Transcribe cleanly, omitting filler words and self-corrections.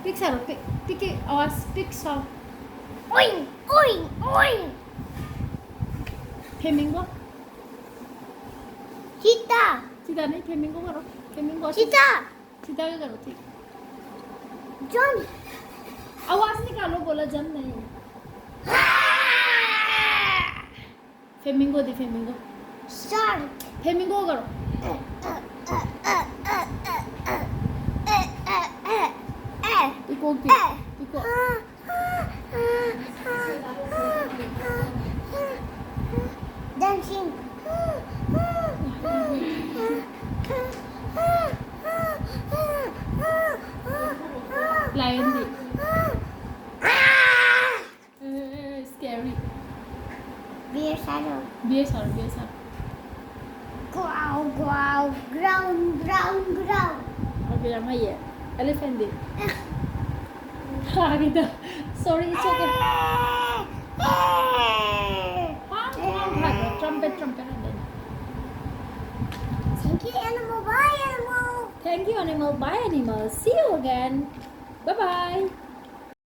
Pick सारो pick pig की आवाज pig sound Oink, oink, oink. Flamingo Cheetah, सीधा नहीं फ्लेमिंगो करो फ्लेमिंगो cheetah, सीधा भी करो ठीक jump. आवाज निकालो बोला जम नहीं फ्लेमिंगो दी फ्लेमिंगो Shark. फ्लेमिंगो करो पिको की पिको Dancing. लायन दी स्कैरी Beer shadow. बियर सारो Growl, growl, growl, growl, growl. Okay हम है ये एलिफेंट दी आगे तो sorry it's okay trumpet trumpet Thank you, animal. Bye, animal. Thank you, animal. Bye, animal. See you again. Bye bye.